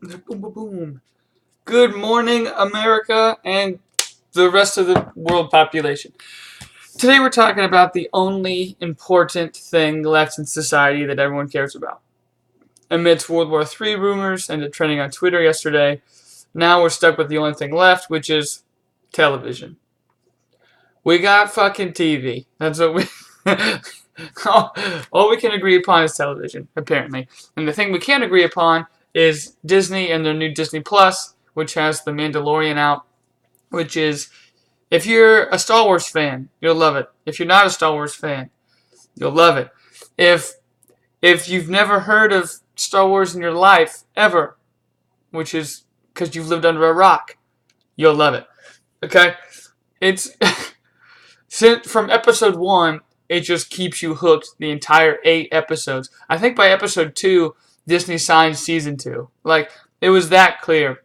Boom, boom, boom. Good morning, America, and the rest of the world population. Today we're talking about the only important thing left in society that everyone cares about. Amidst World War III rumors and it trending on Twitter yesterday, now we're stuck with the only thing left, which is television. We got fucking TV. That's what we... all we can agree upon is television, apparently. And the thing we can't agree upon is Disney and their new Disney Plus, which has the Mandolorian out, which is, if you're a Star Wars fan, you'll love it. If you're not a Star Wars fan, you'll love it. If you've never heard of Star Wars in your life, ever, which is because you've lived under a rock, you'll love it. Okay? It's... from episode 1, it just keeps you hooked the entire 8 episodes. I think by episode 2, Disney signed season 2. Like, it was that clear.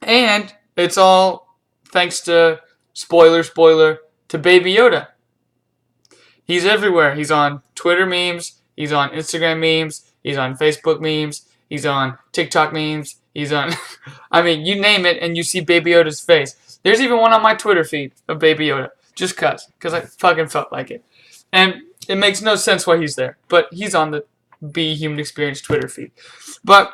And it's all thanks to, spoiler, to Baby Yoda. He's everywhere. He's on Twitter memes. He's on Instagram memes. He's on Facebook memes. He's on TikTok memes. He's on... I mean, you name it and you see Baby Yoda's face. There's even one on my Twitter feed of Baby Yoda. Just because I fucking felt like it. And it makes no sense why he's there. But he's on the Be Human Experience Twitter feed. But,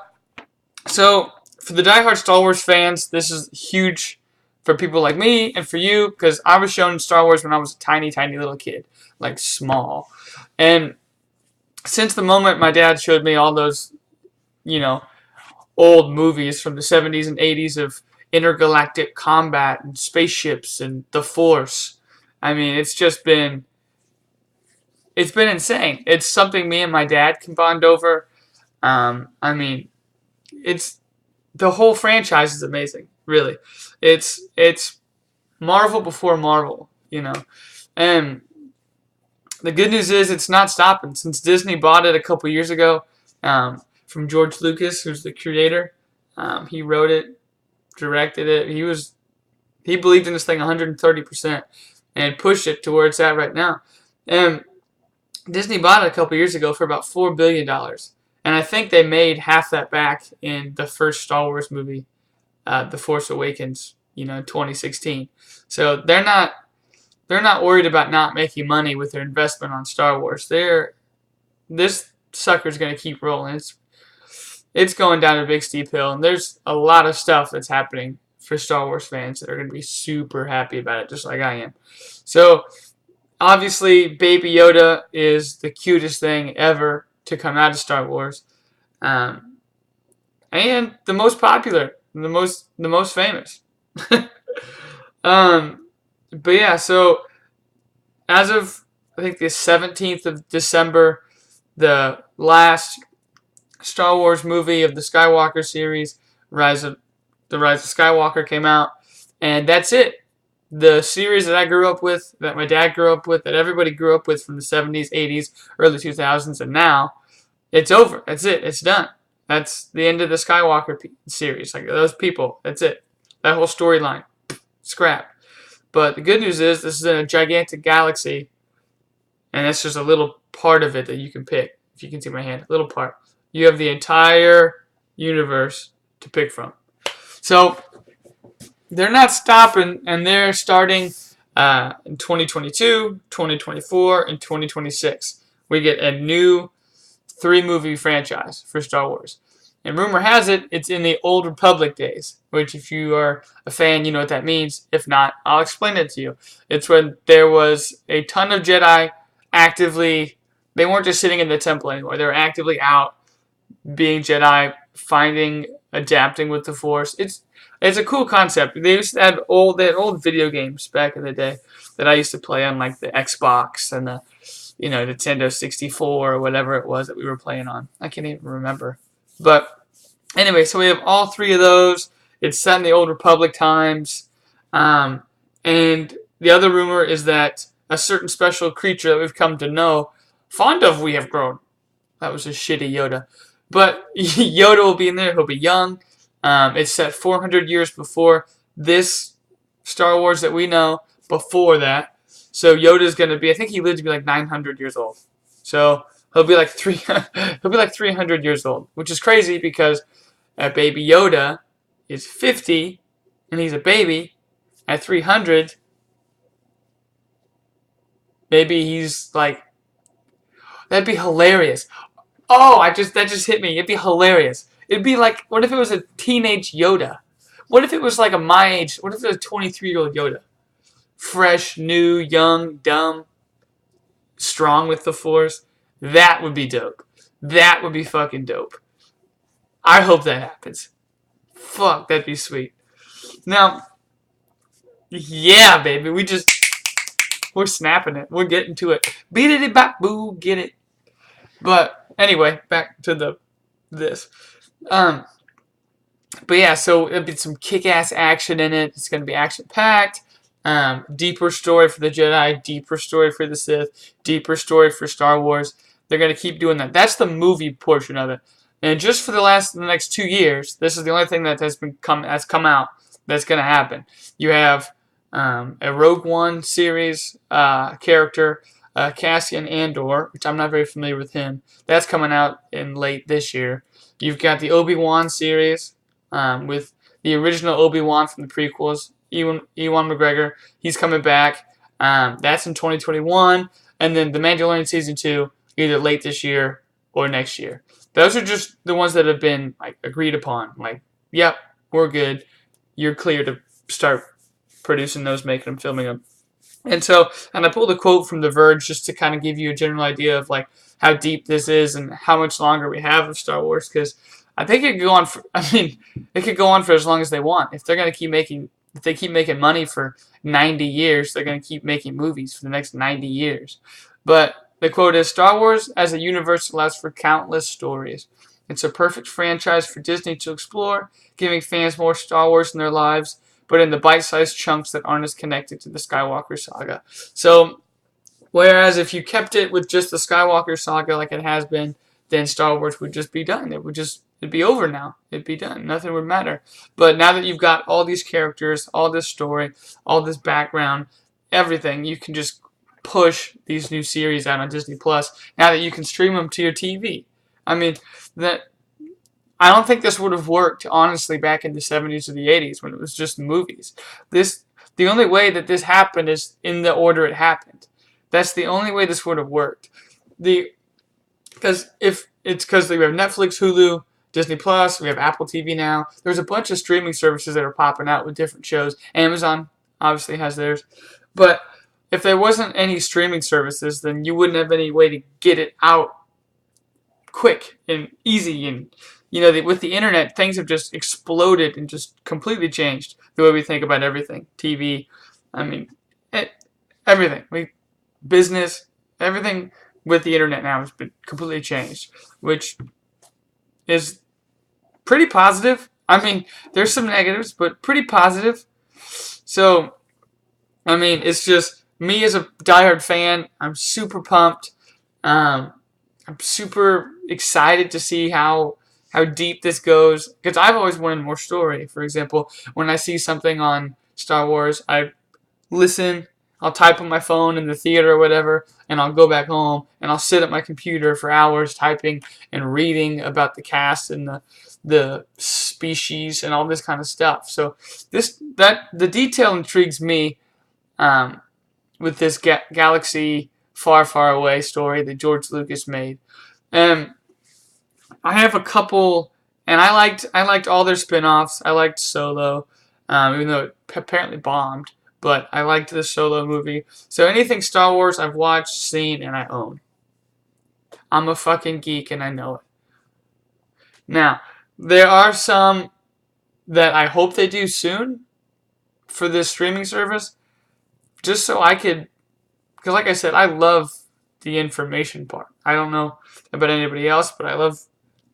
so, for the diehard Star Wars fans, this is huge for people like me and for you. Because I was shown Star Wars when I was a tiny, tiny little kid. Like, small. And since the moment my dad showed me all those, old movies from the 70s and 80s of intergalactic combat and spaceships and the Force... I mean, it's been insane. It's something me and my dad can bond over. I mean, it's, the whole franchise is amazing, really. It's Marvel before Marvel, And the good news is it's not stopping. Since Disney bought it a couple years ago, from George Lucas, who's the creator. He wrote it, directed it. He believed in this thing 130%. And pushed it to where it's at right now. And Disney bought it a couple years ago for about $4 billion. And I think they made half that back in the first Star Wars movie, The Force Awakens, in 2016. So they're not worried about not making money with their investment on Star Wars. This sucker's going to keep rolling. It's going down a big steep hill. And there's a lot of stuff that's happening for Star Wars fans that are going to be super happy about it, just like I am. So, obviously, Baby Yoda is the cutest thing ever to come out of Star Wars. And the most popular, the most famous. But yeah, so, as of, I think, the 17th of December, the last Star Wars movie of the Skywalker series, The Rise of Skywalker came out, and that's it. The series that I grew up with, that my dad grew up with, that everybody grew up with from the 70s, 80s, early 2000s, and now, it's over. That's it. It's done. That's the end of the Skywalker series. Like, those people, that's it. That whole storyline, scrap. But the good news is, this is in a gigantic galaxy, and that's just a little part of it that you can pick. If you can see my hand, a little part. You have the entire universe to pick from. So, they're not stopping, and they're starting in 2022, 2024, and 2026. We get a new 3-movie franchise for Star Wars. And rumor has it, it's in the Old Republic days, which if you are a fan, you know what that means. If not, I'll explain it to you. It's when there was a ton of Jedi actively, they weren't just sitting in the temple anymore. They were actively out being Jedi, adapting with the Force. It's a cool concept. They used to have old video games back in the day that I used to play on like the Xbox and the Nintendo 64 or whatever it was that we were playing on. I can't even remember. But anyway, so we have all 3 of those. It's set in the Old Republic times. And the other rumor is that a certain special creature that we've come to know, fond of we have grown. That was a shitty Yoda. But Yoda will be in there. He'll be young. It's set 400 years before this Star Wars that we know, before that. So Yoda's going to be, I think he lived to be like 900 years old. So he'll be like 300 years old, which is crazy because at Baby Yoda is 50 and he's a baby, at 300, maybe he's like, that'd be hilarious. Oh, that just hit me. It'd be hilarious. It'd be like, what if it was a teenage Yoda? What if it was like my age? What if it was a 23-year-old Yoda? Fresh, new, young, dumb, strong with the Force. That would be dope. That would be fucking dope. I hope that happens. Fuck, that'd be sweet. Now, yeah, baby, we're snapping it. We're getting to it. Beat it, back, boo, get it. But anyway, back to this. But yeah, so it'll be some kick-ass action in it. It's going to be action-packed. Deeper story for the Jedi, deeper story for the Sith, deeper story for Star Wars. They're going to keep doing that. That's the movie portion of it. And just for the next 2 years, this is the only thing that has come out that's going to happen. You have a Rogue One series character, Cassian Andor, which I'm not very familiar with him. That's coming out in late this year. You've got the Obi-Wan series with the original Obi-Wan from the prequels, Ewan McGregor. He's coming back. That's in 2021. And then the Mandolorian Season 2, either late this year or next year. Those are just the ones that have been agreed upon. Like, yep, we're good. You're clear to start producing those, making them, filming them. And I pulled a quote from The Verge just to kind of give you a general idea of like how deep this is and how much longer we have of Star Wars, because I think it could go on for, it could go on for as long as they want. If they keep making money for 90 years, they're going to keep making movies for the next 90 years. But the quote is, Star Wars as a universe allows for countless stories. It's a perfect franchise for Disney to explore, giving fans more Star Wars in their lives, but in the bite-sized chunks that aren't as connected to the Skywalker saga. So, whereas if you kept it with just the Skywalker saga like it has been, then Star Wars would just be done. It'd be over now. It'd be done. Nothing would matter. But now that you've got all these characters, all this story, all this background, everything, you can just push these new series out on Disney Plus now that you can stream them to your TV. I don't think this would have worked, honestly, back in the 70s or the 80s when it was just movies. The only way that this happened is in the order it happened. That's the only way this would have worked. Because we have Netflix, Hulu, Disney Plus, we have Apple TV now. There's a bunch of streaming services that are popping out with different shows. Amazon obviously has theirs. But if there wasn't any streaming services, then you wouldn't have any way to get it out quick and easy. And with the internet, things have just exploded and just completely changed the way we think about everything. TV, everything. Business, everything with the internet now has been completely changed, which is pretty positive. There's some negatives, but pretty positive. So, it's just me as a diehard fan. I'm super pumped. I'm super excited to see how deep this goes, because I've always wanted more story. For example, when I see something on Star Wars, I'll type on my phone in the theater or whatever, and I'll go back home, and I'll sit at my computer for hours typing and reading about the cast and the species and all this kind of stuff. So the detail intrigues me with this galaxy far, far away story that George Lucas made. I have a couple, and I liked all their spin-offs. I liked Solo, even though it apparently bombed, but I liked the Solo movie. So anything Star Wars I've watched, seen, and I own. I'm a fucking geek, and I know it. Now, there are some that I hope they do soon for this streaming service, just so I could, because like I said, I love the information part. I don't know about anybody else, but I love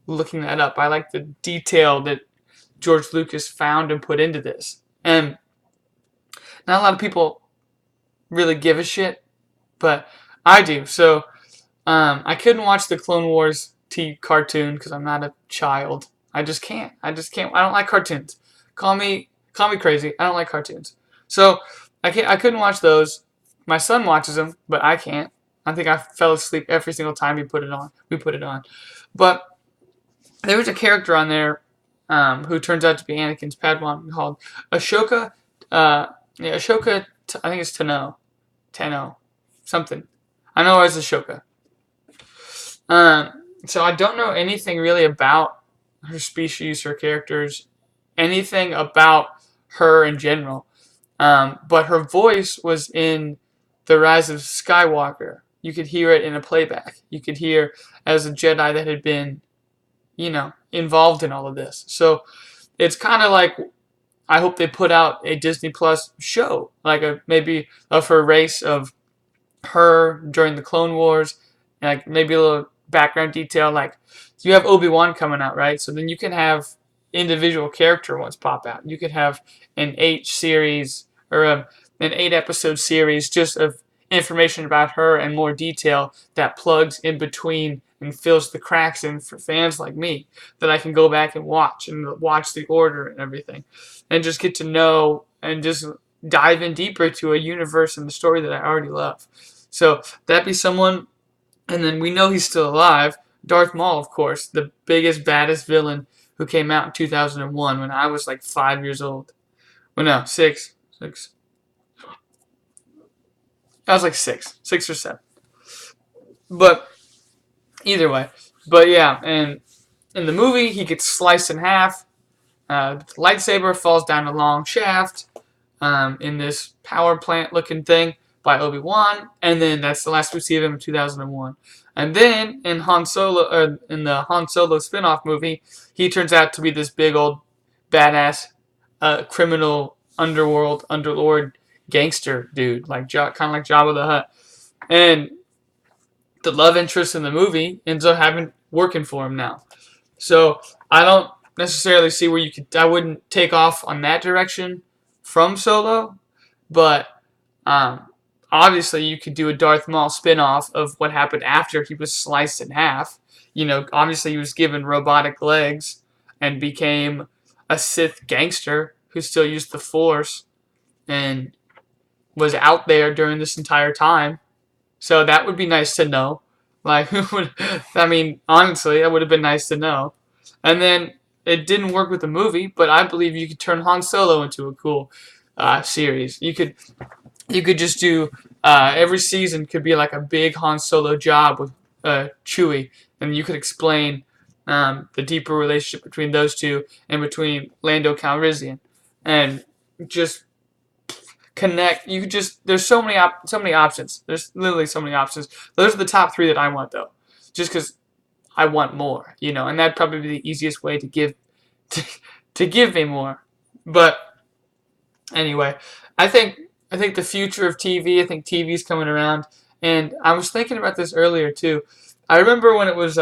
looking that up. I like the detail that George Lucas found and put into this. And not a lot of people really give a shit, but I do. So I couldn't watch the Clone Wars cartoon because I'm not a child. I just can't. I don't like cartoons. Call me crazy. I don't like cartoons. So I couldn't watch those. My son watches them, but I can't. I think I fell asleep every single time we put it on. But there was a character on there who turns out to be Anakin's Padawan, called Ashoka. Ashoka. I think it's Tano, something. I know it's Ashoka. So I don't know anything really about her species, her characters, anything about her in general. But her voice was in The Rise of Skywalker. You could hear it in a playback. You could hear as a Jedi that had been, involved in all of this. So it's kind of like I hope they put out a Disney Plus show, like maybe of her race, of her during the Clone Wars, and like maybe a little background detail. Like you have Obi-Wan coming out, right? So then you can have individual character ones pop out. You could have an 8 series or an 8 episode series just of information about her and more detail that plugs in between and fills the cracks in for fans like me, that I can go back and watch the order and everything and just get to know and just dive in deeper to a universe and the story that I already love. So that'd be someone. And then we know he's still alive. Darth Maul, of course, the biggest, baddest villain who came out in 2001 when I was like 5 years old. Well, no, six. I was like 6 or 7. But either way. But yeah, and in the movie, he gets sliced in half. The lightsaber falls down a long shaft in this power plant looking thing by Obi-Wan, and then that's the last we see of him in 2001. And then in in the Han Solo spin-off movie, he turns out to be this big old badass criminal underlord gangster dude, like kind of like Jabba the Hutt. And the love interest in the movie ends up working for him now. So I don't necessarily see where I wouldn't take off on that direction from Solo, but obviously you could do a Darth Maul spin-off of what happened after he was sliced in half. Obviously he was given robotic legs and became a Sith gangster who still used the Force and was out there during this entire time. So that would be nice to know. Like, honestly, that would have been nice to know. And then it didn't work with the movie, but I believe you could turn Han Solo into a cool series. You could just do every season could be like a big Han Solo job with Chewie, and you could explain the deeper relationship between those two and between Lando Calrissian, and just connect. You could just there's so many options. There's literally so many options. Those are the top 3 that I want though, just because I want more, and that'd probably be the easiest way to give to give me more. But anyway, I think the future of TV. I think TV's coming around, and I was thinking about this earlier too. I remember when it was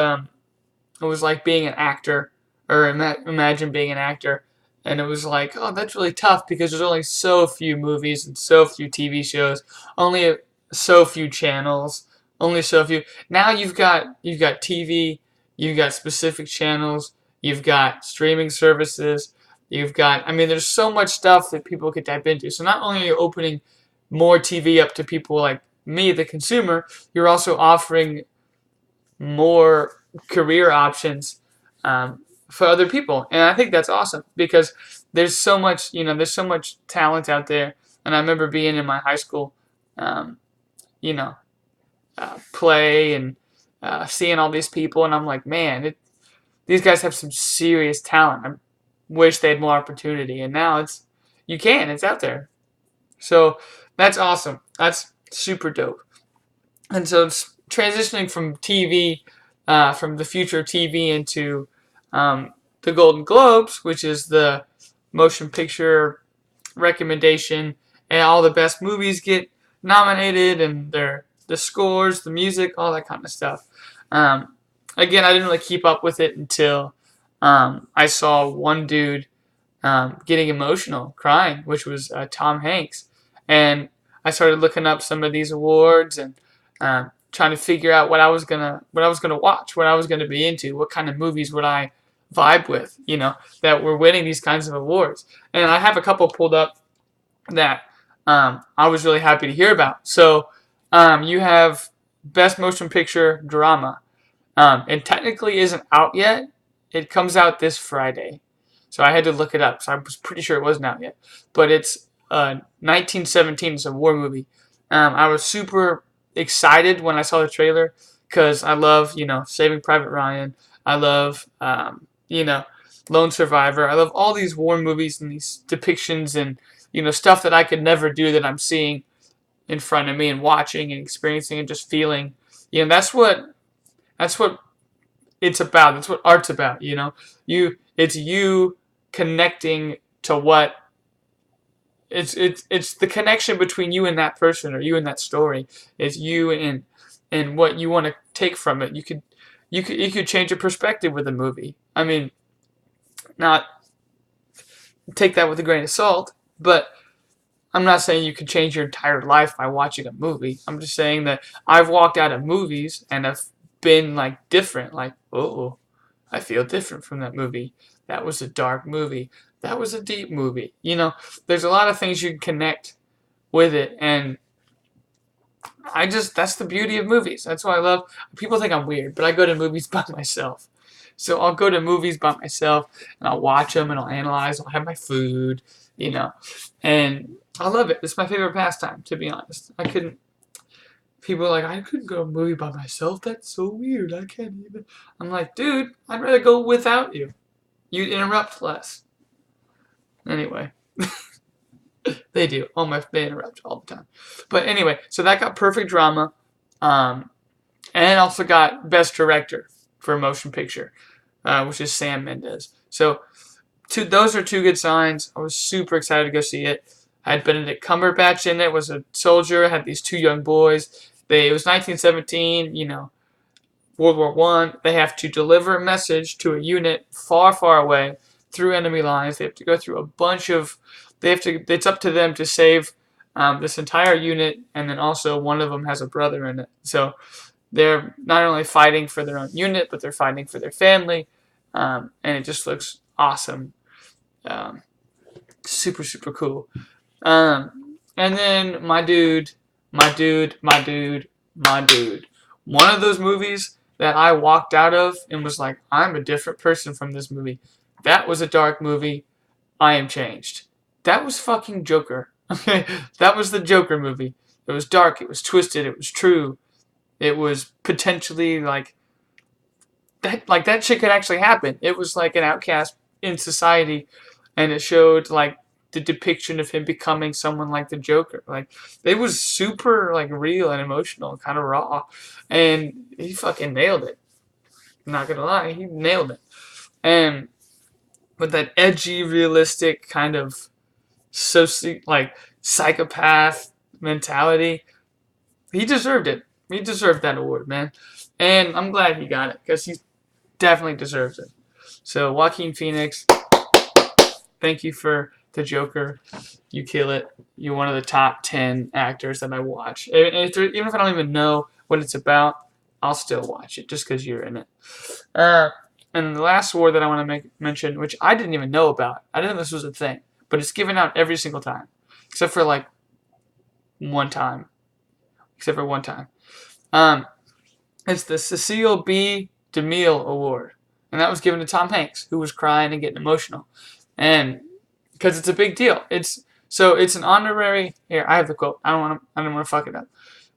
like being an actor, or imagine being an actor, and it was like, oh, that's really tough because there's only so few movies and so few TV shows, only so few channels, only so few. Now you've got TV, you've got specific channels, you've got streaming services. There's so much stuff that people could tap into. So not only are you opening more TV up to people like me, the consumer, you're also offering more career options for other people. And I think that's awesome because there's so much talent out there. And I remember being in my high school, play and seeing all these people, and I'm like, man, these guys have some serious talent. Wish they had more opportunity, and now it's out there. So that's awesome. That's super dope. And so it's transitioning from TV, from the future of TV into the Golden Globes, which is the motion picture recommendation, and all the best movies get nominated, and the scores, the music, all that kind of stuff. Again, I didn't really keep up with it until I saw one dude getting emotional, crying, which was Tom Hanks, and I started looking up some of these awards and trying to figure out what I was gonna watch, what I was gonna be into, what kind of movies would I vibe with, that were winning these kinds of awards. And I have a couple pulled up that I was really happy to hear about. So you have Best Motion Picture Drama. And technically isn't out yet. It comes out this Friday. So I had to look it up. So I was pretty sure it wasn't out yet. But it's 1917. It's a war movie. I was super excited when I saw the trailer because I love, Saving Private Ryan. I love, Lone Survivor. I love all these war movies and these depictions and, stuff that I could never do that I'm seeing in front of me and watching and experiencing and just feeling. That's what it's about. That's what art's about. It's you connecting to what it's the connection between you and that person or you and that story. It's you and what you want to take from it. You could change your perspective with a movie. I mean, not take that with a grain of salt, but I'm not saying you could change your entire life by watching a movie. I'm just saying that I've walked out of movies and have been like different. Like, oh, I feel different from that movie. That was a dark movie. That was a deep movie. There's a lot of things you can connect with it, and that's the beauty of movies. That's why I love. People think I'm weird, but I go to movies by myself. So I'll go to movies by myself, and I'll watch them, and I'll analyze. I'll have my food, and I love it. It's my favorite pastime, to be honest. People are like, I couldn't go to a movie by myself. That's so weird. I can't even. I'm like, dude, I'd rather go without you. You'd interrupt less. Anyway. They do. They interrupt all the time. But anyway, so that got perfect drama. And also got best director for a motion picture, which is Sam Mendes. So those are two good signs. I was super excited to go see it. I had Benedict Cumberbatch in it, was a soldier, had these two young boys. It was 1917, World War I. They have to deliver a message to a unit far, far away through enemy lines. They have to go through a bunch of. It's up to them to save this entire unit, and then also one of them has a brother in it. So they're not only fighting for their own unit, but they're fighting for their family, and it just looks awesome. Super, super cool. And then my dude. One of those movies that I walked out of and was like, I'm a different person from this movie. That was a dark movie. I am changed. That was fucking Joker. Okay, that was the Joker movie. It was dark. It was twisted. It was true. It was potentially like that shit could actually happen. It was like an outcast in society, and it showed like the depiction of him becoming someone like the Joker. Like, it was super like real and emotional, kind of raw, and he fucking nailed it. I'm not gonna lie, he nailed it. And with that edgy, realistic kind of psychopath mentality, he deserved it. He deserved that award, man. And I'm glad he got it because he definitely deserves it. So Joaquin Phoenix, thank you for the Joker. You kill it. You're one of the top 10 actors that I watch. Even if I don't even know what it's about, I'll still watch it just because you're in it. And the last award that I want to mention, which I didn't even know about. I didn't know this was a thing. But it's given out every single time. Except for like one time. It's the Cecile B. DeMille Award. And that was given to Tom Hanks, who was crying and getting emotional. And because it's a big deal. It's an honorary. Here, I have the quote. I don't want to fuck it up.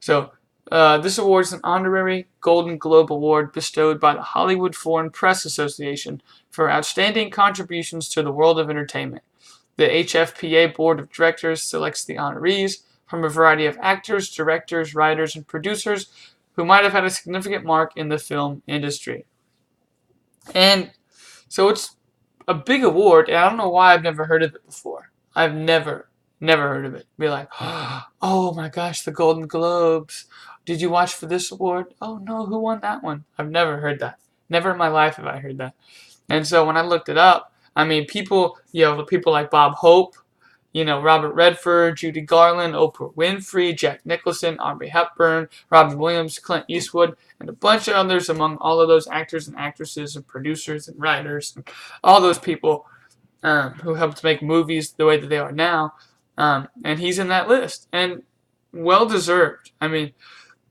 So this award is an honorary Golden Globe Award bestowed by the Hollywood Foreign Press Association for outstanding contributions to the world of entertainment. The HFPA Board of Directors selects the honorees from a variety of actors, directors, writers, and producers who might have had a significant mark in the film industry. And so it's a big award, and I don't know why I've never heard of it before. I've never heard of it. Be like, oh my gosh, the Golden Globes. Did you watch for this award? Oh no, who won that one? I've never heard that. Never in my life have I heard that. And so when I looked it up, I mean, people like Bob Hope, Robert Redford, Judy Garland, Oprah Winfrey, Jack Nicholson, Audrey Hepburn, Robin Williams, Clint Eastwood, and a bunch of others among all of those actors and actresses and producers and writers and all those people who helped make movies the way that they are now. And he's in that list. And well-deserved. I mean,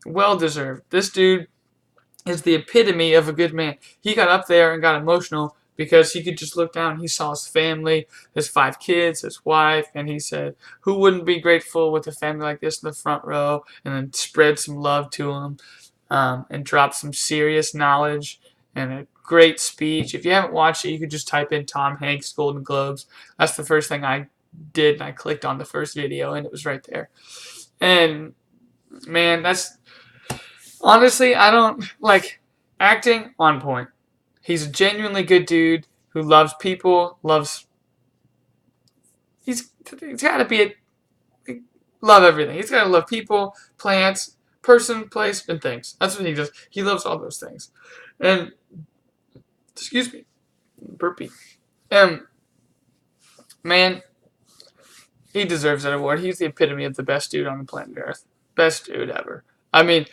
well-deserved. This dude is the epitome of a good man. He got up there and got emotional because he could just look down. He saw his family, his 5 kids, his wife, and he said, who wouldn't be grateful with a family like this in the front row? And then spread some love to them, and drop some serious knowledge and a great speech. If you haven't watched it, you could just type in Tom Hanks Golden Globes. That's the first thing I did, and I clicked on the first video, and it was right there. And man, that's honestly, I don't like acting on point. He's a genuinely good dude who loves people, he's got to be love everything. He's got to love people, plants, person, place, and things. That's what he does. He loves all those things. And excuse me, burpee. Man, he deserves that award. He's the epitome of the best dude on the planet Earth. Best dude ever. I mean,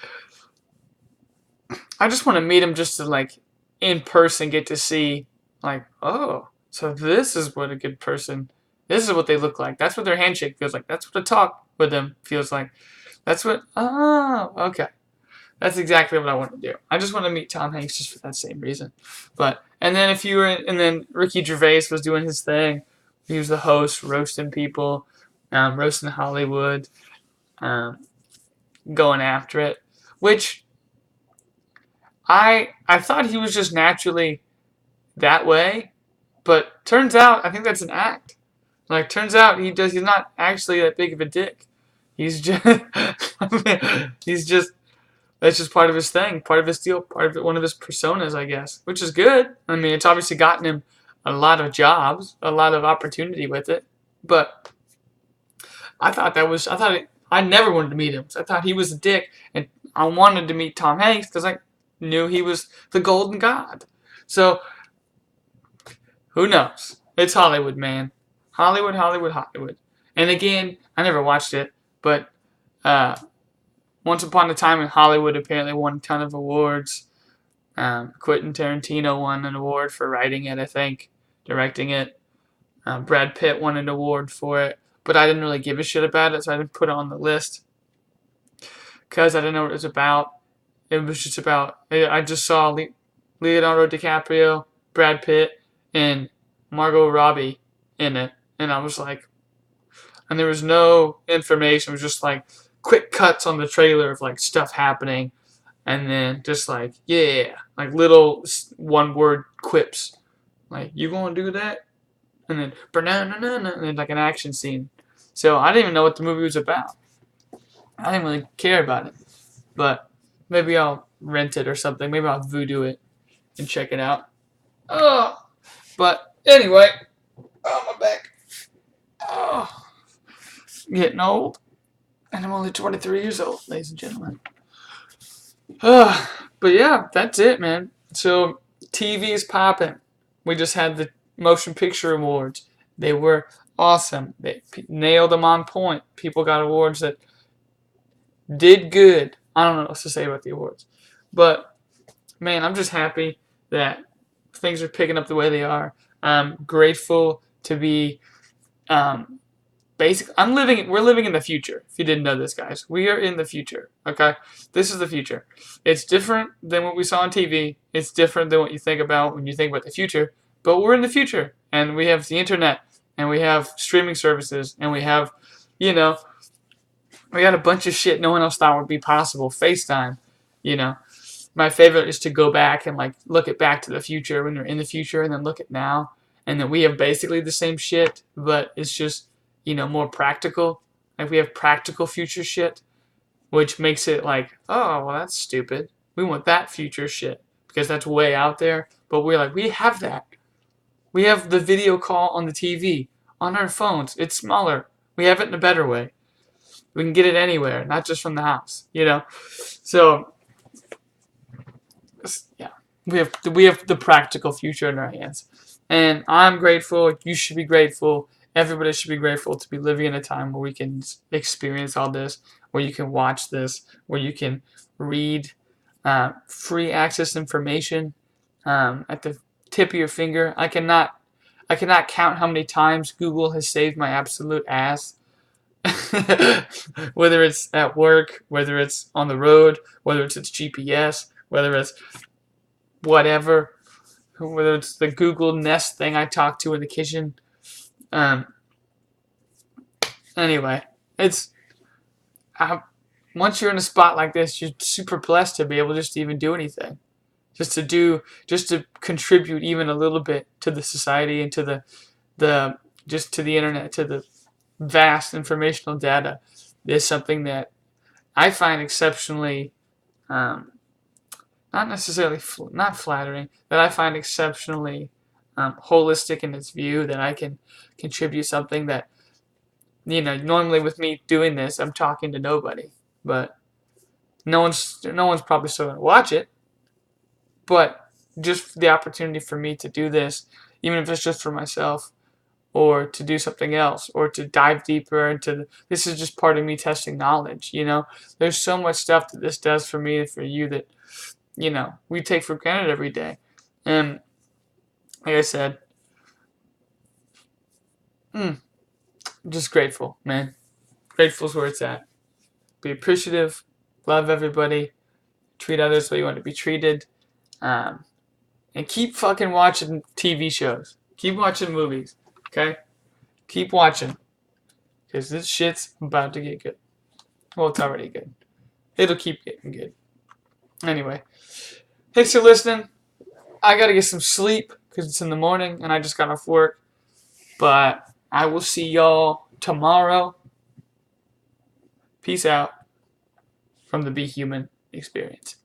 I just want to meet him just to, like, in person get to see, like, oh, so this is what a good person, this is what they look like. That's what their handshake feels like. That's what a talk with them feels like. That's what, oh, okay. That's exactly what I want to do. I just want to meet Tom Hanks just for that same reason. And then Ricky Gervais was doing his thing. He was the host, roasting people, roasting Hollywood, going after it, which I thought he was just naturally that way, but turns out I think that's an act. Like, turns out he's not actually that big of a dick. He's just that's just part of his thing, part of his deal, part of one of his personas, I guess, which is good. I mean, it's obviously gotten him a lot of jobs, a lot of opportunity with it, but I never wanted to meet him. So I thought he was a dick, and I wanted to meet Tom Hanks because I knew he was the golden god. So, who knows? It's Hollywood, man. Hollywood, Hollywood, Hollywood. And again, I never watched it, but Once Upon a Time in Hollywood apparently won a ton of awards. Quentin Tarantino won an award for writing it, I think, directing it. Brad Pitt won an award for it, but I didn't really give a shit about it, so I didn't put it on the list because I didn't know what it was about. It was just about, I just saw Leonardo DiCaprio, Brad Pitt, and Margot Robbie in it, and I was like, and there was no information. It was just like quick cuts on the trailer of like stuff happening, and then just like, yeah, like little one-word quips, like, you gonna do that? And then and then like an action scene. So I didn't even know what the movie was about. I didn't really care about it, but maybe I'll rent it or something. Maybe I'll voodoo it and check it out. Oh, but anyway, oh, my back. Oh, getting old, and I'm only 23 years old, ladies and gentlemen. But yeah, that's it, man. So TV's popping. We just had the Motion Picture Awards. They were awesome. They nailed them on point. People got awards that did good. I don't know what else to say about the awards. But, man, I'm just happy that things are picking up the way they are. I'm grateful to be we're living in the future. If you didn't know this, guys, we are in the future. Okay, this is the future. It's different than what we saw on TV. It's different than what you think about when you think about the future. But we're in the future, and we have the internet, and we have streaming services, and we have, we got a bunch of shit no one else thought would be possible. FaceTime, My favorite is to go back and like look at Back to the Future when you're in the future, and then look at now, and then we have basically the same shit, but it's just more practical. Like, we have practical future shit, which makes it like, oh, well, that's stupid. We want that future shit because that's way out there. But we're like, we have that. We have the video call on the TV, on our phones. It's smaller. We have it in a better way. We can get it anywhere, not just from the house, So, yeah, we have the practical future in our hands. And I'm grateful. You should be grateful. Everybody should be grateful to be living in a time where we can experience all this, where you can watch this, where you can read free access information at the tip of your finger. I cannot count how many times Google has saved my absolute ass. Whether it's at work, whether it's on the road, whether it's its GPS, whether it's whatever. whether it's the Google Nest thing I talk to in the kitchen. Um, anyway, it's once you're in a spot like this, you're super blessed to be able just to even do anything, just to contribute even a little bit to the society and to the just to the internet, to the vast informational data, is something that I find exceptionally, not necessarily not flattering, that I find exceptionally holistic in its view, that I can contribute something that, normally with me doing this, I'm talking to nobody, but no one's probably still gonna watch it, but just the opportunity for me to do this, even if it's just for myself, or to do something else, or to dive deeper into this is just part of me testing knowledge. There's so much stuff that this does for me and for you that we take for granted every day. And like I said, just grateful, man. Grateful is where it's at. Be appreciative, love everybody, treat others the way you want to be treated, and keep fucking watching TV shows. Keep watching movies, okay? Keep watching, because this shit's about to get good. Well, it's already good. It'll keep getting good. Anyway, thanks for listening. I gotta get some sleep because it's in the morning and I just got off work. But I will see y'all tomorrow. Peace out from the Be Human experience.